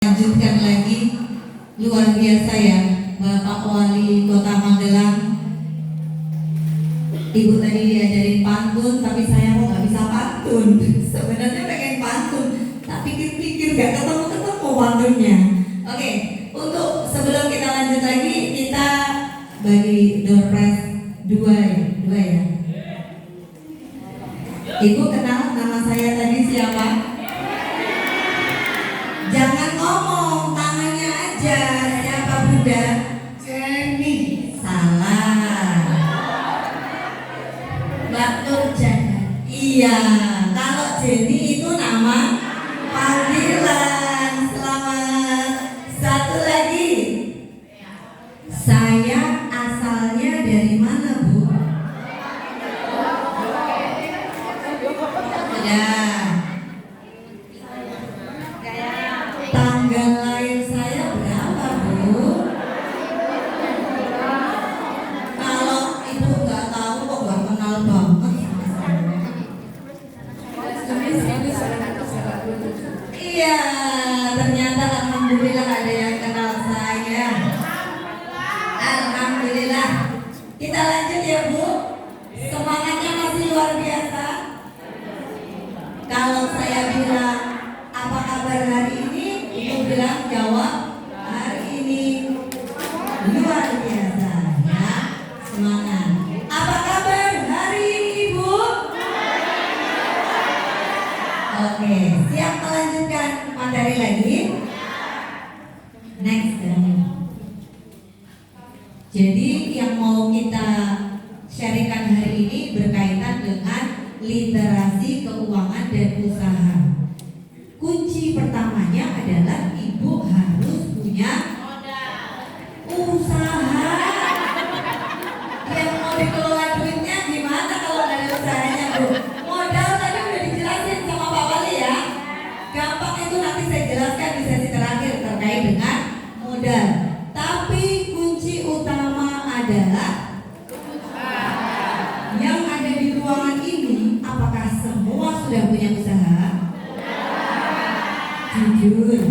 Lanjutkan lagi, luar biasa ya Bapak Wali Kota Magelang. Ibu tadi diajarin pantun, tapi saya kok nggak bisa pantun. Sebenarnya pengen pantun, tapi pikir-pikir nggak ketemu pantunnya. Oke, untuk sebelum kita lanjut lagi, kita bagi door prize dua ya. Ibu kenal nama saya tadi siapa? Jangan ngomong, tangannya aja. Siapa Bunda? Jenny. Salah. Mbak Nurjana. Iya, kalau Jenny itu nama panggilan. Selamat. Satu lagi. Saya asalnya dari mana, Bu? Udah. Tanggal lahir saya berapa, Bu? Kalau Ibu nggak tahu kok nggak kenal banget sama saya. Iya, ternyata alhamdulillah ada yang kenal saya. Alhamdulillah. Kita lanjut ya, Bu. Semangatnya masih luar biasa. Kalau saya bilang apa kabar hari ini, Ibu bilang jawab hari ini luar biasa ya. Semangat. Apa kabar hari ini, Ibu? Oke, siap melanjutkan materi lagi? Next. Jadi yang mau kita sharingkan hari ini berkaitan dengan literasi keuangan dan usaha. Kunci pertamanya adalah Ibu harus punya usaha. Yang mau dikelola duitnya gimana kalau nggak ada usahanya, Bu? Modal tadi udah dijelasin sama Pak Wali ya. Gampang itu, nanti saya jelaskan di sesi terakhir terkait dengan modal. Tapi kunci utama adalah yang ada di ruangan ini. Apakah semua sudah punya usaha? Jujur.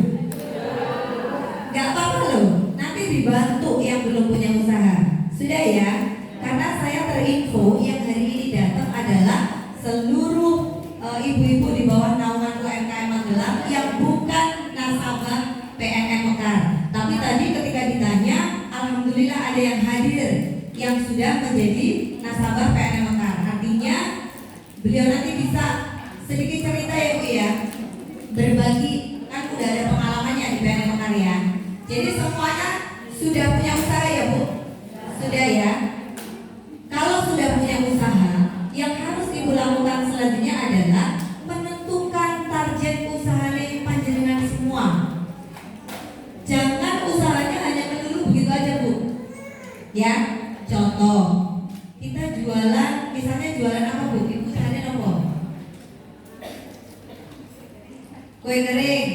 Gak apa-apa loh, nanti dibantu yang belum punya usaha. Sudah ya? Karena saya terinfo yang hari ini datang adalah seluruh ibu-ibu di bawah naungan UMKM Magelang yang bukan nasabah PNM Mekar. Tapi tadi ketika ditanya, alhamdulillah ada yang hadir yang sudah menjadi nasabah PNM Mekar. Artinya beliau nanti bisa sedikit cerita ya, Bu ya, berbagi, kan udah ada pengalamannya di PNM Mekar ya. Jadi semuanya sudah punya usaha ya, Bu? Sudah ya. Kalau sudah punya usaha, yang harus Ibu lakukan selanjutnya adalah menentukan target usahanya panjenengan semua. Jangan usahanya hanya melulu begitu aja, Bu. Ya, contoh, kita jualan, misalnya jualan apa, Bu? Ibu usahanya apa? Kue kering.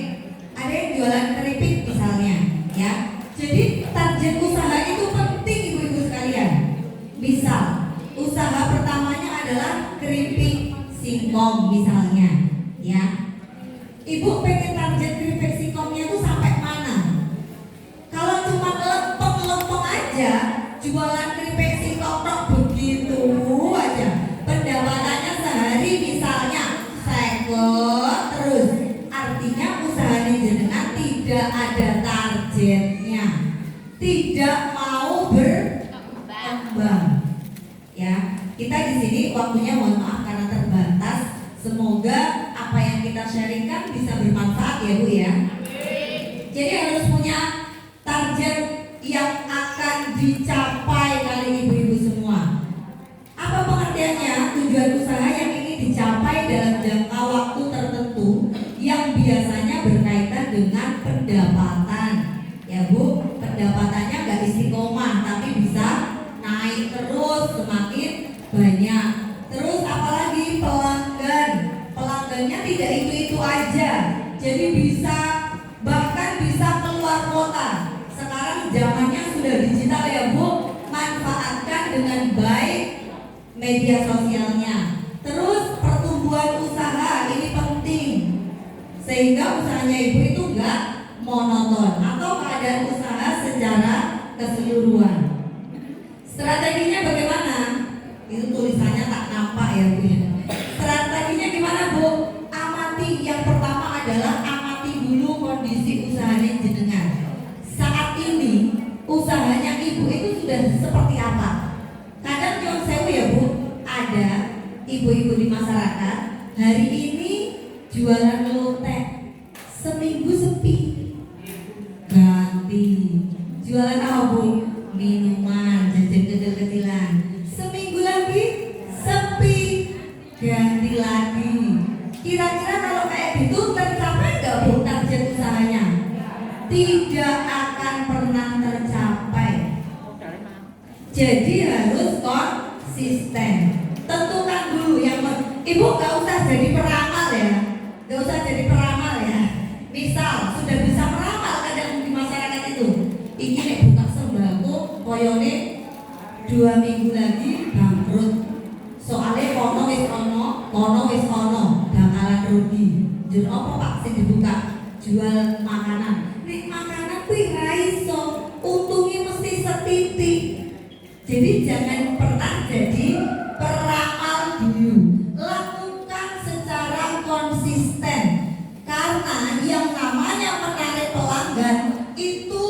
Ada yang jualan keripik misalnya, ya. Jadi target usaha itu penting, ibu-ibu sekalian. Misal, usaha pertamanya adalah keripik singkong misalnya, ya. Ibu pengen target keripik singkongnya itu sampai mana? Kalau cuma lempeng-lempeng aja, jualan keripik singkong tok begitu aja, pendapatannya sehari misalnya sekot terus, artinya usaha jenengan tidak ada targetnya, tidak mau berkembang. Ya, kita di sini waktunya mohon maaf karena terbatas. Semoga apa yang kita sharingkan bisa bermanfaat ya, Bu ya. Jadi harus punya target yang akan dicapai kali ibu-ibu semua. Apa pengertiannya? Tujuan usaha yang ingin dicapai dalam jangka waktu tertentu yang biasanya berkaitan dengan pendapatan. Ya, Bu, pendapatannya nggak istiqomah tapi bisa naik terus semakin banyak. Terus apalagi pelanggan. Pelanggannya tidak itu aja. Jadi bisa, bahkan bisa keluar kota. Sekarang zamannya sudah digital ya, Bu. Manfaatkan dengan baik media sosialnya. Terus pertumbuhan usaha ini penting. Sehingga usahanya ibu itu enggak monoton atau keadaan usaha secara keseluruhan. Strateginya bagaimana? Itu tulisannya tak nampak ya Bu ya. Strateginya gimana Bu? Amati, yang pertama adalah amati dulu kondisi usahanya jenengan. Saat ini usahanya ibu itu sudah seperti apa? Kadang nyuwun sewu ya Bu, ada ibu-ibu di masyarakat hari ini jualan lotek, seminggu sepi, ganti jualan apa Bu? Minuman, jajan kecil-kecilan, seminggu lagi sepi, ganti lagi. Kira-kira kalau kayak gitu tercapai nggak Bu target usahanya? Tidak akan pernah tercapai. Jadi harus konsisten. Tentukan dulu yang Ibu nggak usah jadi peramal ya, nggak usah jadi peramal ya. Misal sudah bisa meramal kadang di masyarakat itu, ini nih buka sembako, koyone 2 minggu lagi bangkrut. Soalnya kono wis ono, bakalan rugi. Jur apa Pak sing dibuka? Jual makanan. Nek makanan kuwi ra iso, untungnya mesti setitik. Jadi jangan pernah jadi peramal dulu. Lakukan secara konsisten. Karena yang namanya menarik pelanggan itu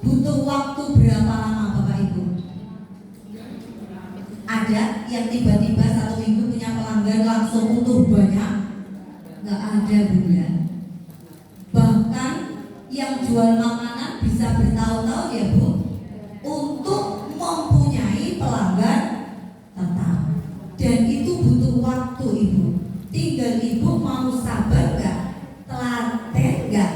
butuh waktu berapa lama Bapak Ibu? Ada yang tiba-tiba 1 minggu punya pelanggan langsung utuh banyak? Nggak ada Bu ya. Bahkan yang jual makanan bisa bertahun-tahun ya Bu untuk mempunyai pelanggan tetap. Dan itu butuh waktu Ibu. Tinggal Ibu mau sabar nggak, telaten nggak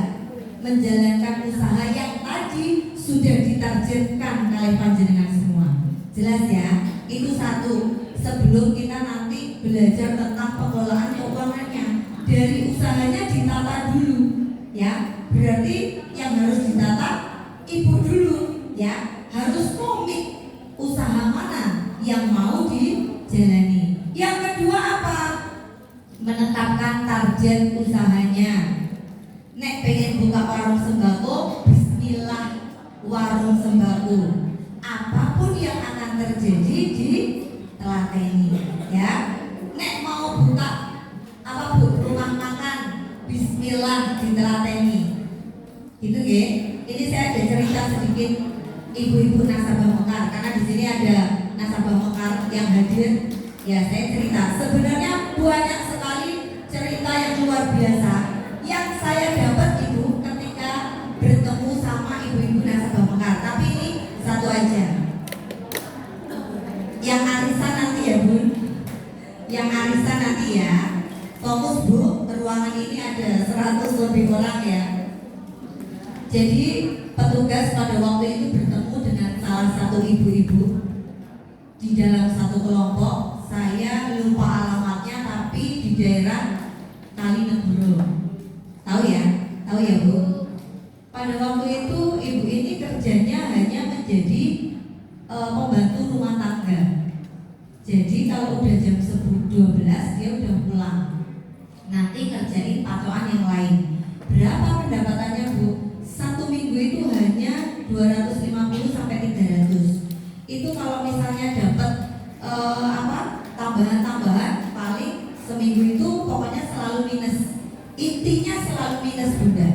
menjalankan usaha yang tadi sudah ditargetkan oleh panjenengan semua. Jelas ya? Itu satu. Sebelum kita nanti belajar tentang pengelolaan keuangannya, dari usahanya ditata dulu, ya. Berarti yang harus ditata Ibu dulu, ya. Harus komit usaha mana yang mau dijalani. Yang kedua apa? Menetapkan target usahanya. Nek pengen buka warung sembako, bismillah warung sembako. Apapun yang akan terjadi di telateni, ya. Nek mau buka apa Bu, rumah makan, bismillah ditelateni. Gitu ya. Ini saya ada cerita sedikit ibu-ibu nasabah mekar, karena di sini ada nasabah mekar yang hadir. Ya, saya cerita. Sebenarnya banyak sekali cerita yang luar biasa yang saya dapat Ibu ketika bertemu sama ibu-ibu nasabah mekar. Tapi ini satu aja. Yang arisan nanti ya Bu. Yang arisan nanti ya. Fokus Bu, ruangan ini ada 100 lebih orang ya. Jadi petugas pada waktu itu bertemu dengan salah satu ibu-ibu di dalam satu kelompok. Saya lupa alamatnya, tapi di daerah Kalinegoro. Tahu ya? Tahu ya Bu? Pada waktu itu ibu ini kerjanya hanya menjadi pembantu rumah tangga. Jadi kalau udah jam 10-12 dia udah pulang. Nanti kerjain pacoan yang lain. Berapa pendapatannya Bu? 1 minggu itu hanya 250 sampai 300. Itu kalau misalnya dapat tambahan-tambahan, paling seminggu itu pokoknya selalu minus. Intinya selalu minus Bunda.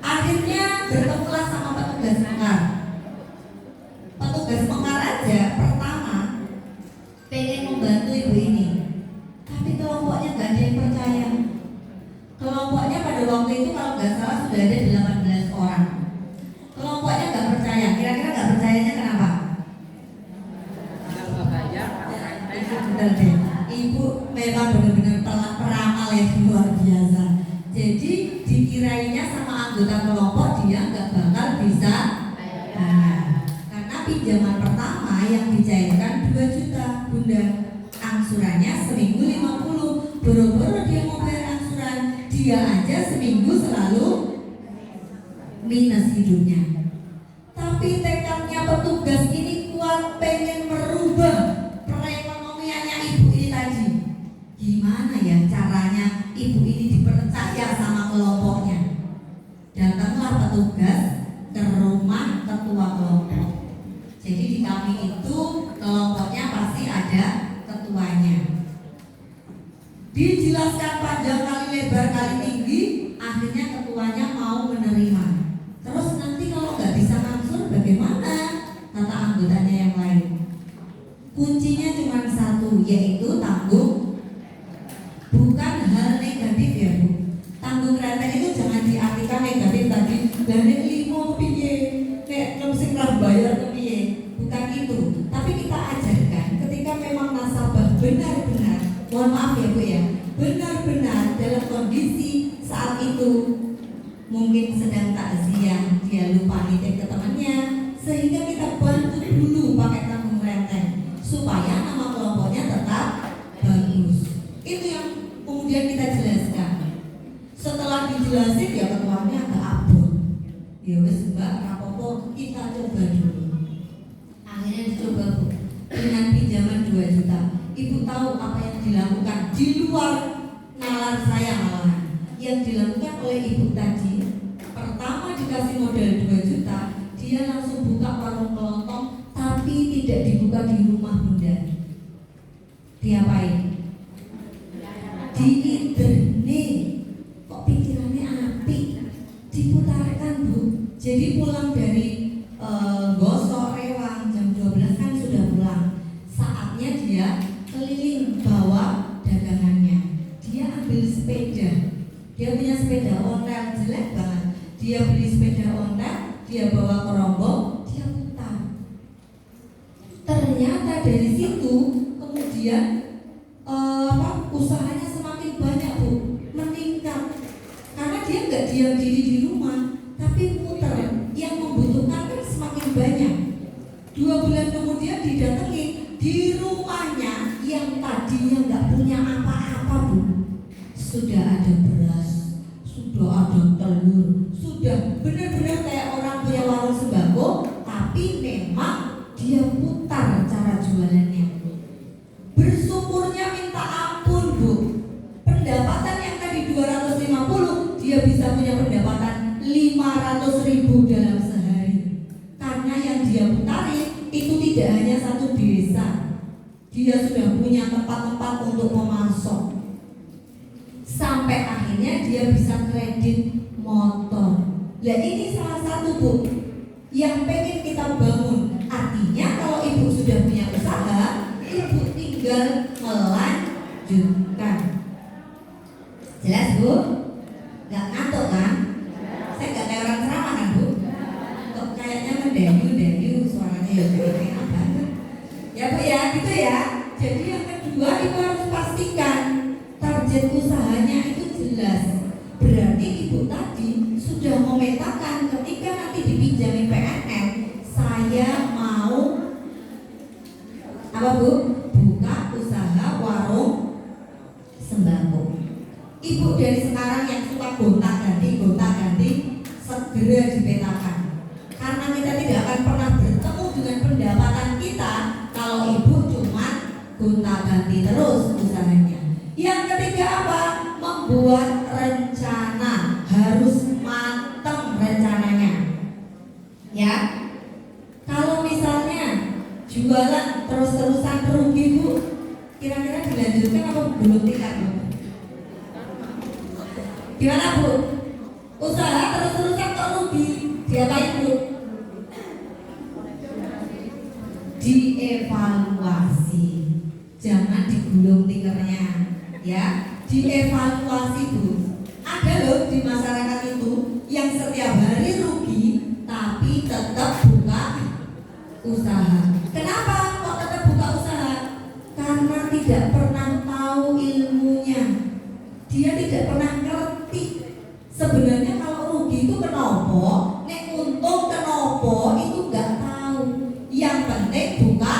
Akhirnya bertemulah sama petugas mekar. Petugas mekar aja pertama pengen membantu ibu ini, tapi kelompoknya gak ada yang percaya. Kelompoknya pada waktu itu kalau nggak salah sudah ada 18 orang. Kelompoknya nggak percaya. Kira-kira nggak percayanya kenapa? Benar deh. Ibu memang benar-benar peramal yang luar biasa. Jadi dikirainya sama anggota kelompok dia nggak bakal bisa. Karena pinjaman pertama yang dicairkan 2 juta Bunda. Angsurannya seminggu 50. Boro-boro dia mau bayar angsuran, dia aja seminggu selalu minus hidupnya. Tapi tekadnya petugas ini kuat, pengen merubah perekonomiannya ibu ini tadi. Gimana ya caranya ibu ini dipercaya sama kelompoknya? bertugas ke rumah ketua kelompok. Jadi di kami itu kelompoknya pasti ada ketuanya. Dijelaskan panjang kali lebar kali tinggi, akhirnya ketuanya mau menerima. Terus nanti kalau nggak bisa mansur bagaimana? Kata anggotanya yang lain. Kuncinya cuma satu, yaitu tanggung. Bukan hal negatif ya Bu. Tanggung renteng itu jangan diartikan negatif tadi. Dari limo piye, nek sing ra bayar piye. Bukan itu. Tapi kita ajarkan ketika memang nasabah benar-benar, mohon maaf ya Bu ya, benar-benar dalam kondisi saat itu mungkin sedang takziah, dia lupa nitip ke temannya, sehingga kita bantu dulu pakai tanggung renteng supaya nama kelompoknya tetap bagus. Itu yang kemudian kita jelaskan. Setelah dijelasin ya ketuanya agak abot. Ya wes Mbak, rapopo kita coba dulu. Akhirnya dicoba Bu dengan pinjaman 2 juta. Ibu tahu apa yang dilakukan di luar nalar saya malahan. Yang dilakukan oleh ibu tadi, pertama dikasih modal 2 juta, dia langsung buka warung kelontong, tapi tidak dibuka di rumah Bunda. Diapain? Di internet. Kok pikirannya api? Diputarkan Bu. Jadi pulang dari Gosok Rewang jam 12 kan sudah pulang. Saatnya dia keliling bawa dagangannya. Dia ambil sepeda. Dia punya sepeda ontel jelek banget. Dia beli sepeda ontel, dia bawa ke rombong, dia putar. Ternyata dari situ kemudian usahanya semakin banyak Bu, meningkat. Karena dia nggak diam diri di rumah, tapi putar. Yang membutuhkan kan semakin banyak. 2 bulan kemudian didatangi di rumahnya yang tadinya nggak punya apa-apa Bu. Sudah ada beras, sudah ada telur, sudah benar-benar kayak orang punya warung sembako, tapi memang dia putar cara jualannya. Bersyukurnya minta ampun Bu. Pendapatan yang tadi 250, dia bisa punya pendapatan 500.000 dalam sehari. Karena yang dia putari itu tidak hanya satu desa. Dia sudah punya tempat-tempat untuk memasok. Sampai akhirnya dia bisa kredit motor. Nah ini salah satu Bu yang pengen kita bangun. Artinya kalau ibu sudah punya usaha, ibu tinggal melanjutkan. Jelas Bu? Gak ngantuk kan? Saya gak kayak orang ceramah kan Bu? Kok kayaknya mendayu suaranya ya enak banget. Ya Bu ya, gitu ya. Jadi yang kedua ibu harus pastikan target usahanya itu jelas. Berarti ibu tadi sudah memetakan ketika nanti dipinjami PNM, saya mau apa Bu? Buka usaha warung sembako. Ibu dari sekarang yang suka gonta-ganti segera dipetakan. Karena kita tidak akan pernah bertemu dengan pendapatan kita kalau ibu cuma gonta-ganti terus usahanya. Yang ketiga apa? Membuat rencana. Harus matang rencananya. Ya. Kalau misalnya jualan terus-terusan rugi Bu, kira-kira dilanjutkan apa belum tingkat Bu? Gimana Bu? Usaha terus-terusan kok rugi, diapain Bu? Dievaluasi. Jangan digulung tikernya, ya. Dievaluasi Bu. Ada loh di masyarakat itu yang setiap hari rugi tapi tetap buka usaha. Kenapa kok tetap buka usaha? Karena tidak pernah tahu ilmunya. Dia tidak pernah ngerti sebenarnya kalau rugi itu kenapa, nek untung kenapa itu nggak tahu. Yang penting buka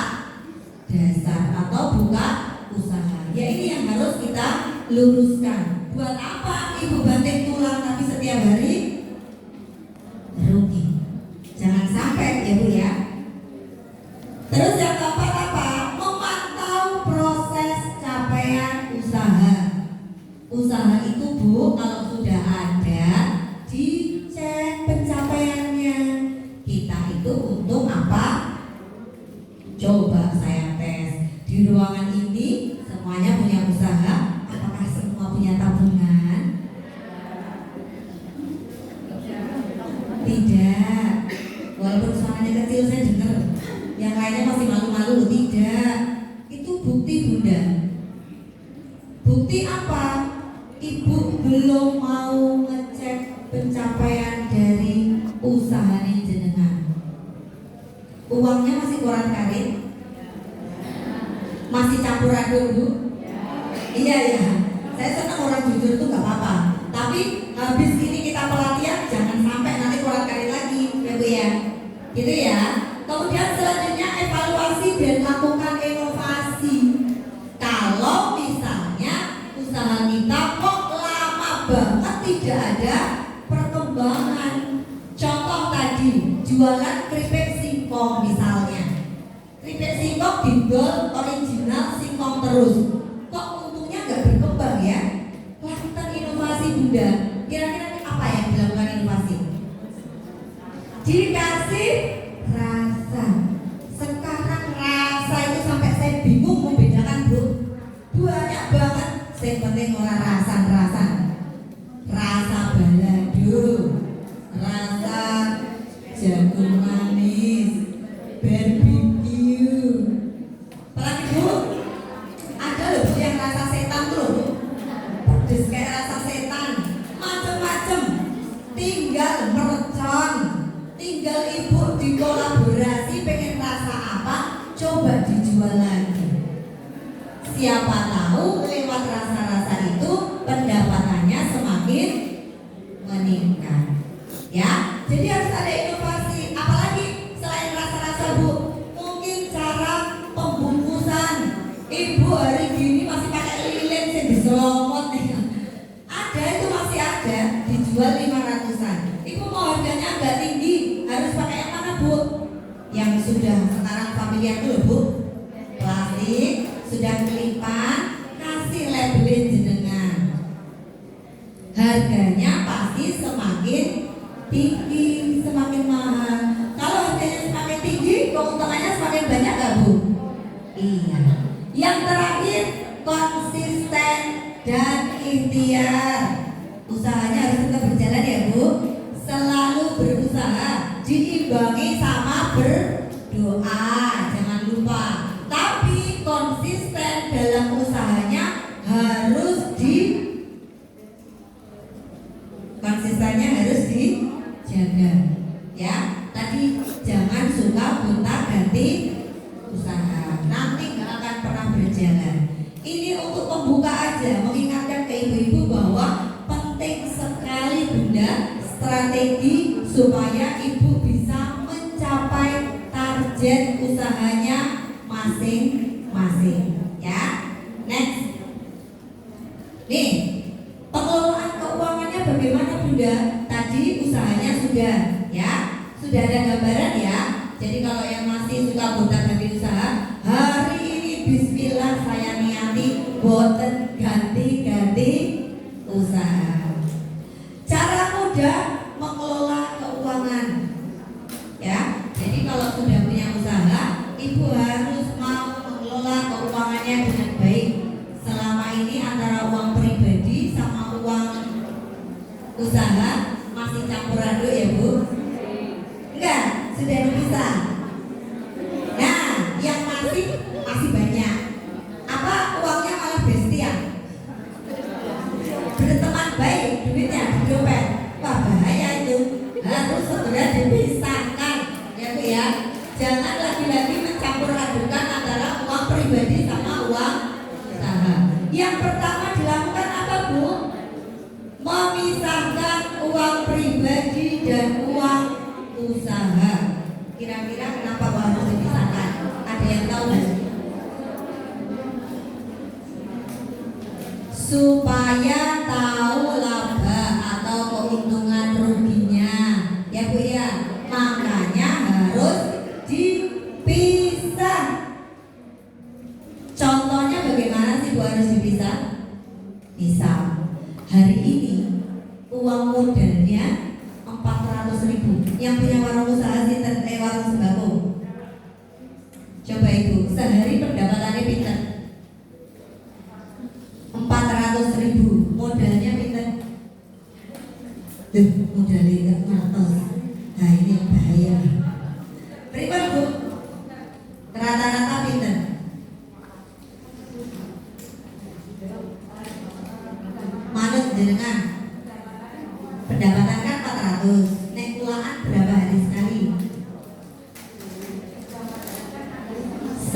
dasar atau buka usaha. Ya ini yang harus kita luruskan. Buat apa ibu banting tulang tapi setiap hari rugi? Jangan sampai ya Bu ya. Terus yang keempat apa? Memantau proses capaian usaha. Usaha itu Bu kalau sudah ada dicek pencapaian di ruangan ini semuanya punya usaha. Apakah semua punya tabungan? Tidak. Walaupun suaranya kecil saya dengar. Yang lainnya masih malu-malu. Tidak. Itu bukti Bunda. Bukti apa? Ibu belum mau ngecek pencapaian dari usahanya jenengan. Uangnya masih koran karet? Masih campur aduk Bu? Iya ya. Saya senang orang jujur tuh nggak apa-apa. Tapi habis ini kita pelatihan jangan sampai nanti koran karet lagi, ya Bu ya. Gitu ya. Kemudian selanjutnya evaluasi dan lakukan inovasi. Kalau misalnya usaha kita kok lama banget tidak ada perkembangan. Contoh tadi jualan keripik singkong misalnya. Keripik singkong didol original singkong terus. Kok untungnya nggak berkembang ya? Lakukan inovasi Bunda. Kira-kira apa yang dilakukan inovasi? Dikasih rasa. Sekarang rasa itu sampai saya bingung membedakan Bu. Banyak banget. Yang penting orang rasa-rasa. Rasa balado, rasa jagung manis, barbecue. Apalagi Bu? Ada loh Bu yang rasa setan tuh loh Bu. Pedes kayak rasa setan. Macem-macem. Tinggal mercon. Tinggal Ibu dikolaborasi pengen rasa apa, coba dijual lagi. Siapa tahu lewat rasa-rasa itu pendapatannya semakin meningkat. Ya, jadi harus ada inovasi. Apalagi selain rasa-rasa Bu, mungkin cara pembungkusan. Ibu hari gini masih pakai lilin yang diselomot nih. Ada itu masih ada, dijual 500-an. Ibu mau harganya agak tinggi, harus pakai yang mana Bu? Yang sudah sekarang familiar dulu Bu. Plastik, sudah kelipan, kasih labelin jenengan. Harganya pasti semakin tinggi, semakin mahal. Kalau harganya semakin tinggi, keuntungannya semakin banyak gak Bu? Iya. Yang terakhir, konsisten dan ikhtiar. Usahanya harus tetap berjalan ya Bu. Selalu berusaha, diimbangi sama berdoa, jangan lupa. Tapi konsisten dalam usahanya harus konsistennya harus dijaga. Ya, tadi jangan suka gonta-ganti usaha. Nanti nggak akan pernah berjalan. Ini untuk membuka aja, mengingatkan ke ibu-ibu bahwa penting sekali Bunda strategi supaya ibu bisa mencapai target usahanya masing-masing. Ya, next. Nih, pengelolaan keuangannya bagaimana Bunda? Tadi usahanya sudah, ya, sudah ada gambaran ya. Jadi kalau yang masih suka gonta-ganti usaha, hari ini Bismillah saya niati boten ganti-ganti usaha. Cara mudah mengelola keuangan. Ya, jadi kalau sudah punya usaha, ibu harus mau mengelola keuangannya dengan baik. Selama ini antara uang pribadi sama uang usaha masih campur aduk ya Bu? Enggak, sudah dipisah. Nah, yang masih banyak. Apa uangnya malah bestian? Berteman baik, duitnya di dompet. Wah bahaya itu. Harus segera dipisahkan ya Bu ya. Jangan lagi-lagi mencampur adukan antara uang pribadi sama uang usaha. Yang pertama dilakukan apa Bu? Memisahkan uang pribadi dan uang usaha. Kira-kira kenapa harus dipisahkan? Ada yang tahu nggak? Supaya tahu laba atau keuntungan ruginya, ya Bu ya. Makanya harus dipisah. Contohnya bagaimana sih Bu harus dipisah? Misal hari ini uang modalnya 400.000. Yang punya warung usaha warung sembako. Coba Ibu, sehari pendapatannya pinter.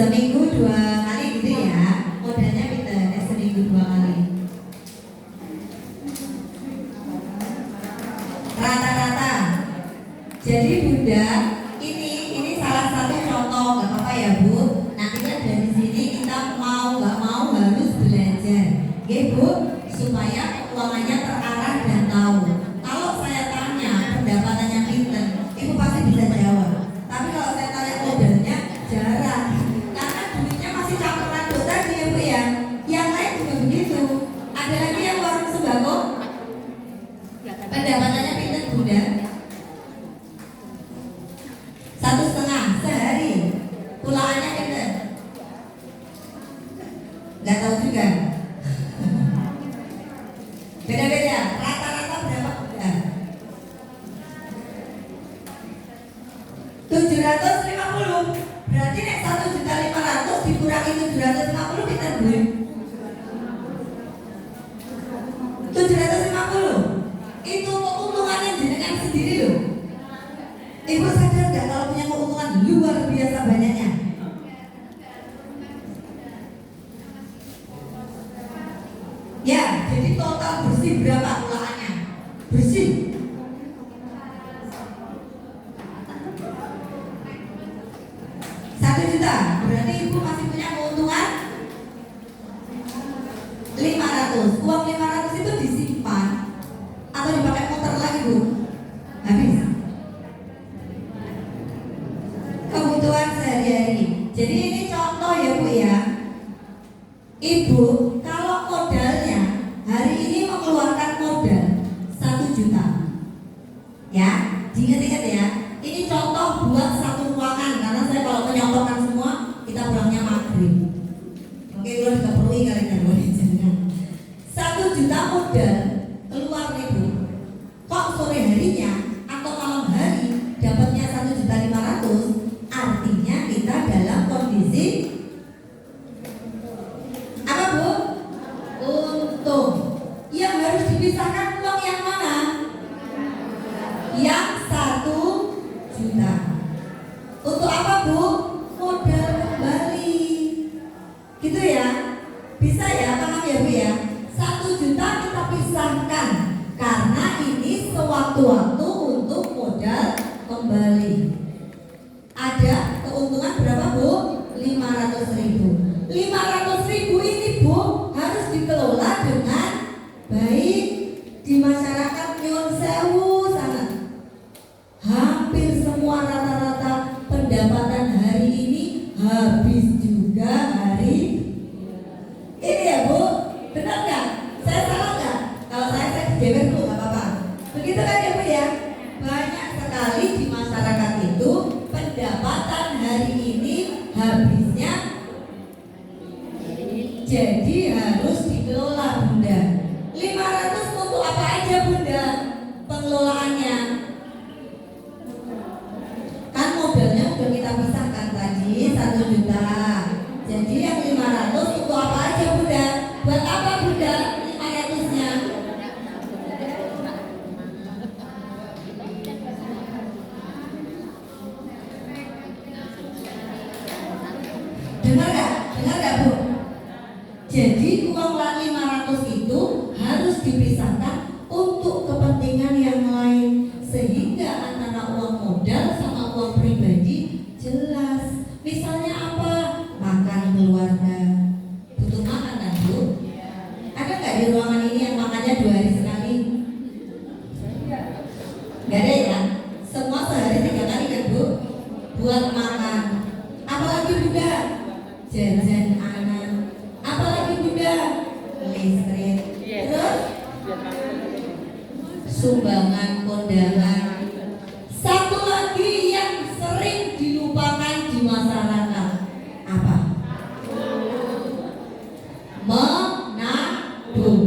Seminggu 2 kali gitu ya. Modalnya pinter, seminggu 2 kali. Rata-rata. Jadi Bunda, ini salah satu contoh, nggak apa-apa ya Bu. Nanti kan dari sini kita mau nggak mau harus belajar, oke Bu, supaya keuangannya terarah dan tahu. Kalau saya tanya pendapatannya pinter, Ibu pasti bisa jawab. Tapi kalau saya tanya modalnya, jarang. Karena duitnya masih campuran dot tadi ya Bu ya. Yang lain juga begitu. Ada lagi yang warung sembako, pendapatannya pinter Bunda. 1,5 sehari, pulaannya pinter. Nggak tahu juga. Beda-beda. Rata-rata berapa Bunda? 750. Berarti nek 1.500.000 dikurangi 750 kita duit 750. Itu keuntungannya jenengan sendiri loh. Ibu sadar nggak kalau punya keuntungan luar biasa banyaknya? Ya, jadi total bersih berapa pulaannya? Bersih 1 juta. Berarti ibu masih punya keuntungan 500. Uang 500 itu disimpan atau dipakai motor lagi Bu? Habis. Kebutuhan sehari-hari. Jadi ini contoh ya Bu ya. Ibu kalau modalnya hari ini mengeluarkan modal 1 juta, ya, diingat-ingat ya. Ini contoh buat satu ruangan, karena saya kalau menyontohkan semua kita pulangnya maghrib. Oke, kalau juga perlu kali jangan. 1 juta modal keluar Ibu. Kok sore harinya atau malam hari dapatnya 1.500.000, artinya kita dalam kondisi apa Bu? Untung. Yang harus dipisahkan uang yang mana? Yang 1 juta. Untuk apa Bu? Modal kembali. Gitu ya? Bisa ya? Paham ya Bu ya? 1 juta kita pisahkan karena ini sewaktu-waktu untuk modal kembali. Ada keuntungan berapa Bu? 500.000. 500.000 ini Bu harus dikelola dengan baik di masyarakat. Nyuwun sewu sangat. Hampir semua rata-rata pendapatan hari ini habis juga hari ini ya Bu. Benar nggak? Saya salah nggak? Kalau saya jewer Bu, nggak apa-apa. Begitu kan ya Bu ya? Banyak sekali di masyarakat itu pendapatan hari ini habisnya, jadi harus dikelola Bunda. 500 untuk apa aja Bunda pengelolaannya? Kan modalnya udah kita pisahkan tadi 1 juta. Jadi yang 500 untuk apa aja Bunda? Buat apa Bunda 500-nya? Dengar nggak Bu? Jadi uang 500 itu harus dipisahkan untuk kepentingan yang lain, sehingga antara uang modal sama uang pribadi jelas. Misalnya apa? Makan keluarga. Butuh makan kan Bu? Ada nggak di ruangan ini yang makannya 2 hari sekali? Nggak ada ya? Semua sehari 3 kali kan Bu? Buat makan. Apalagi Bunda? Jajan anak. Apalagi Bunda? Listrik. Terus sumbangan kondangan. Satu lagi yang sering dilupakan di masyarakat apa? Menabung.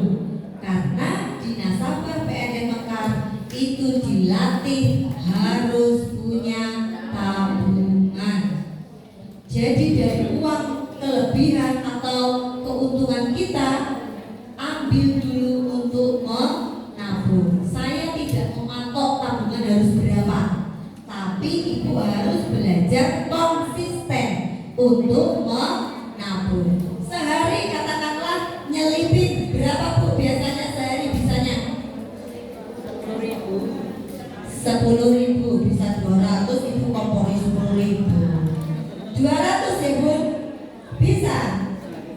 Karena di nasabah PNM Mekar itu dilatih harus punya tabungan. Jadi dari uang kelebihan atau keuntungan kita, ambil dulu untuk menabung. Saya tidak mematok tabungan harus berapa, tapi Ibu harus belajar konsisten. untuk menabung. Sehari katakanlah nyelipin berapa Bu biasanya sehari bisanya? 10.000, bisa 200, Ibu kompori 10.000. 200 ya Bun? Bisa?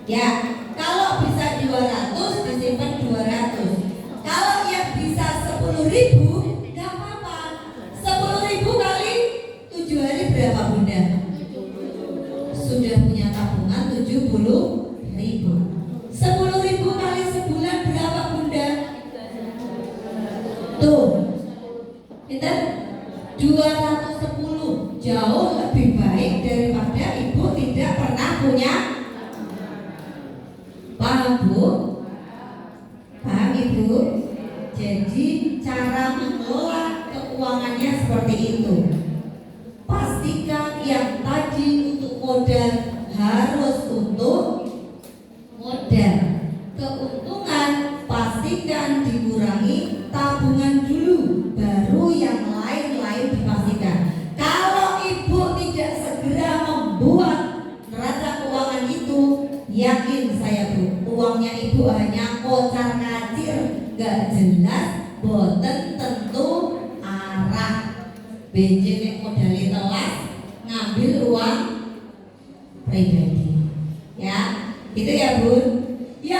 Ya, kalau bisa 200 disimpan 200. Kalau yang bisa 10.000 gak apa-apa. 10.000 kali 7 hari berapa Bunda? Sudah punya tabungan 70.000. 10.000 kali sebulan berapa Bunda? Tuh, kita 210, jauh lebih baik daripada Ibu tidak pernah punya. Paham Bu? Paham Ibu? Jadi cara mengelola keuangannya seperti itu. Pastikan yang tadi untuk modal harus untuk modal. Keuntungan pastikan dikurangi, tabungan dulu, baru yang lain-lain dipastikan. Kalau Ibu tidak segera membuat neraca keuangan itu, yakin saya Bu, uangnya Ibu hanya kocar kacir, gak jelas, boten tentu arah. BJ modali telas, ngambil uang pribadi. Ya, itu ya Bun.